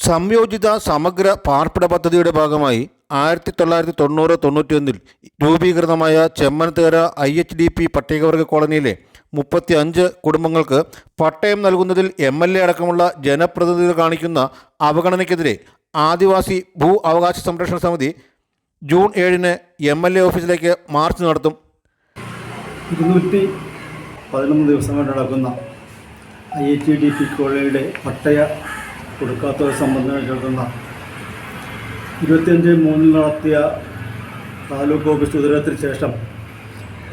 സംയോജിത സമഗ്ര പാർപ്പിട പദ്ധതിയുടെ ഭാഗമായി 1990-91 രൂപീകൃതമായ ചെമ്മൻതേര IHDP പട്ടികവർഗ കോളനിയിലെ 35 കുടുംബങ്ങൾക്ക് പട്ടയം നൽകുന്നതിൽ MLA അടക്കമുള്ള ജനപ്രതിനിധികൾ കാണിക്കുന്ന അവഗണനയ്ക്കെതിരെ ആദിവാസി ഭൂ അവകാശ സംരക്ഷണ സമിതി ജൂൺ 7-ന് MLA ഓഫീസിലേക്ക് മാർച്ച് നടത്തും. 211 ദിവസം കൊണ്ട് നടക്കുന്ന IHDP കോളനിയുടെ പട്ടയ കൊടുക്കാത്തവർ സംബന്ധിച്ചിടത്തുന്ന 25/3 നടത്തിയ താലൂക്ക് ഓഫീസ് ഉത്തരവിന് ശേഷം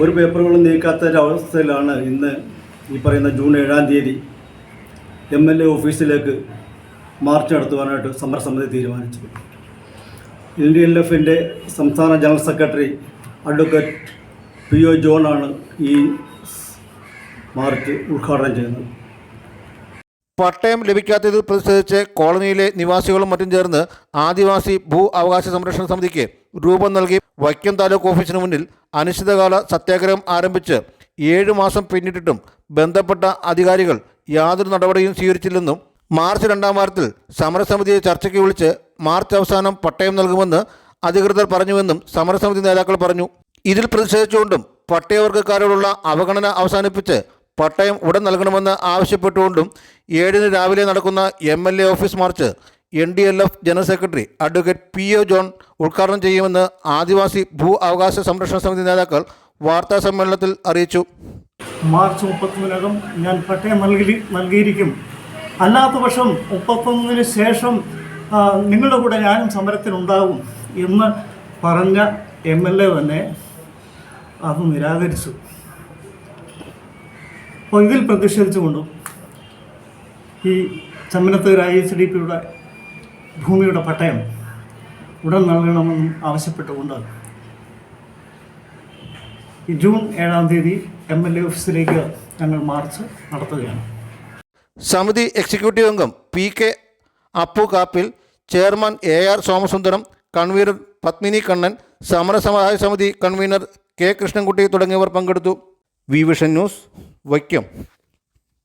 ഒരു പേപ്പറുകളും നീക്കാത്തൊരവസ്ഥയിലാണ് ഇന്ന് ഈ പറയുന്ന ജൂൺ 7-ാം തീയതി MLA ഓഫീസിലേക്ക് മാർച്ച് നടത്തുവാനായിട്ട് സമരസമിതി തീരുമാനിച്ചത്. LDLFിൻ്റെ സംസ്ഥാന ജനറൽ സെക്രട്ടറി അഡ്വക്കേറ്റ് PO ജോണാണ് ഈ മാർച്ച് ഉദ്ഘാടനം ചെയ്യുന്നത്. പട്ടയം ലഭിക്കാത്തതിൽ പ്രതിഷേധിച്ച് കോളനിയിലെ നിവാസികളും മറ്റും ചേർന്ന് ആദിവാസി ഭൂ അവകാശ സംരക്ഷണ സമിതിക്ക് രൂപം നൽകി വൈക്കം താലൂക്ക് ഓഫീസിന് മുന്നിൽ അനിശ്ചിതകാല സത്യാഗ്രഹം ആരംഭിച്ച് 7 മാസം പിന്നിട്ടിട്ടും ബന്ധപ്പെട്ട അധികാരികൾ യാതൊരു നടപടിയും സ്വീകരിച്ചില്ലെന്നും മാർച്ച് 2-ാം വാരത്തിൽ സമരസമിതിയെ ചർച്ചയ്ക്ക് വിളിച്ച് മാർച്ച് അവസാനം പട്ടയം നൽകുമെന്ന് അധികൃതർ പറഞ്ഞുവെന്നും സമരസമിതി നേതാക്കൾ പറഞ്ഞു. ഇതിൽ പ്രതിഷേധിച്ചുകൊണ്ടും പട്ടയവർഗക്കാരോടുള്ള അവഗണന അവസാനിപ്പിച്ച് പട്ടയം ഉടൻ നൽകണമെന്ന് ആവശ്യപ്പെട്ടുകൊണ്ടും 7-ന് രാവിലെ നടക്കുന്ന MLA office March NDLF general secretary advocate PO John ഉദ്ഘാടനം ചെയ്യുമെന്ന് ആദിവാസി ഭൂ അവകാശ സംരക്ഷണ സമിതി നേതാക്കൾ വാർത്താ സമ്മേളനത്തിൽ അറിയിച്ചു. മാർച്ച് 31-നകം ഞാൻ പട്ടയം നൽകിയിരിക്കും. അല്ലാത്ത പക്ഷം 31-ന് ശേഷം നിങ്ങളുടെ കൂടെ ഞാനും സമരത്തിനുണ്ടാകും എന്ന് പറഞ്ഞ MLA തന്നെ അത് നിരാകരിച്ചു. അപ്പോൾ ഇതിൽ പ്രതിഷേധിച്ചുകൊണ്ടും ഈ ചെമ്മനത്തേര IHDPയുടെ ഭൂമിയുടെ പട്ടയം ഉടൻ നൽകണമെന്നും ആവശ്യപ്പെട്ടുകൊണ്ട് ഈ ജൂൺ 7-ാം തീയതി MLA ഓഫീസിലേക്ക് ഞങ്ങൾ മാർച്ച് നടത്തുകയാണ്. സമിതി എക്സിക്യൂട്ടീവ് അംഗം PK Appu Kappil, chairman AR Somasundaram, convener Padmini Kannan, സമരസഹായ സമിതി കൺവീനർ K കൃഷ്ണൻകുട്ടി തുടങ്ങിയവർ പങ്കെടുത്തു. Vision news, Vaikom.